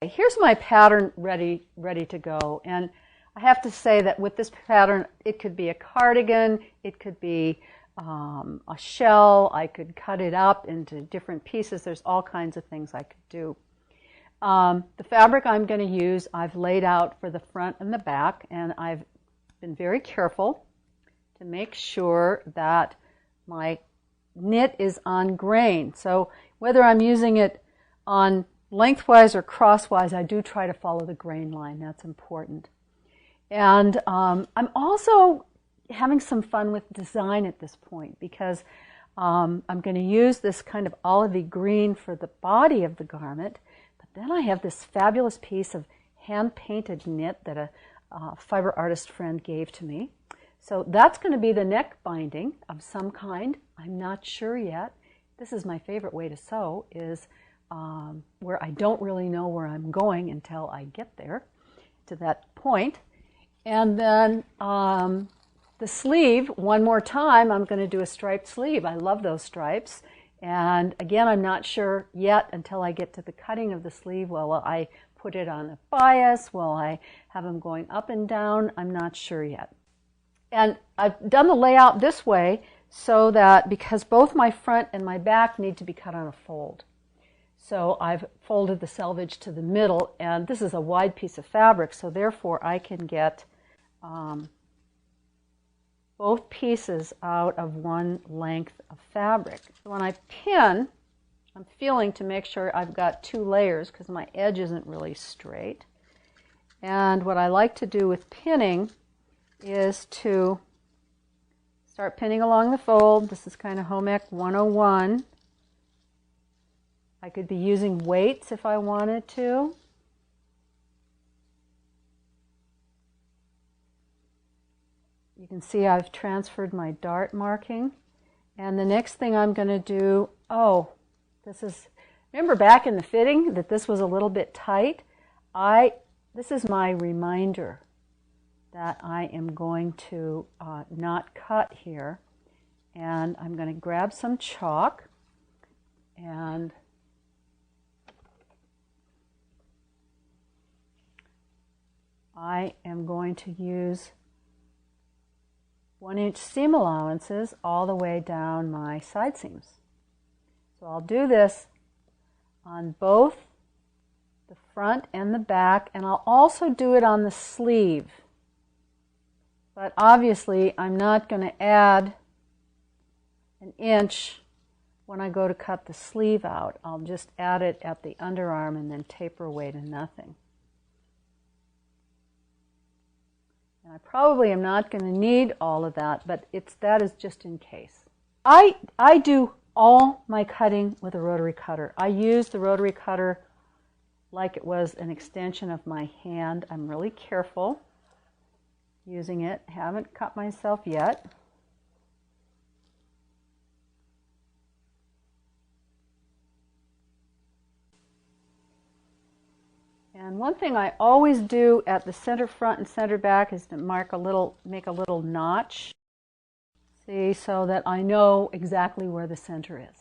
Here's my pattern ready to go, and I have to say that with this pattern it could be a cardigan, it could be a shell, I could cut it up into different pieces. There's all kinds of things I could do. The fabric I'm going to use I've laid out for the front and the back, and I've been very careful to make sure that my knit is on grain. So whether I'm using it on lengthwise or crosswise, I do try to follow the grain line. That's important. And I'm also having some fun with design at this point, because I'm going to use this kind of olivey green for the body of the garment, but then I have this fabulous piece of hand-painted knit that a fiber artist friend gave to me. So that's going to be the neck binding of some kind. I'm not sure yet. This is my favorite way to sew, is where I don't really know where I'm going until I get there to that point. And then the sleeve, one more time, I'm going to do a striped sleeve. I love those stripes. And again, I'm not sure yet until I get to the cutting of the sleeve. Will I put it on a bias? Will I have them going up and down? I'm not sure yet. And I've done the layout this way so that, because both my front and my back need to be cut on a fold. So I've folded the selvage to the middle, and this is a wide piece of fabric, so therefore I can get both pieces out of one length of fabric. So when I pin, I'm feeling to make sure I've got two layers because my edge isn't really straight. And what I like to do with pinning is to start pinning along the fold. This is kind of home ec 101. I could be using weights if I wanted to. You can see I've transferred my dart marking. And the next thing I'm going to do, remember back in the fitting that this was a little bit tight? This is my reminder that I am going to not cut here. And I'm going to grab some chalk, and I am going to use 1-inch seam allowances all the way down my side seams. So I'll do this on both the front and the back, and I'll also do it on the sleeve. But obviously I'm not going to add an inch when I go to cut the sleeve out. I'll just add it at the underarm and then taper away to nothing. And I probably am not going to need all of that, but that is just in case. I do all my cutting with a rotary cutter. I use the rotary cutter like it was an extension of my hand. I'm really careful using it. Haven't cut myself yet. And one thing I always do at the center front and center back is to make a little notch, see, so that I know exactly where the center is.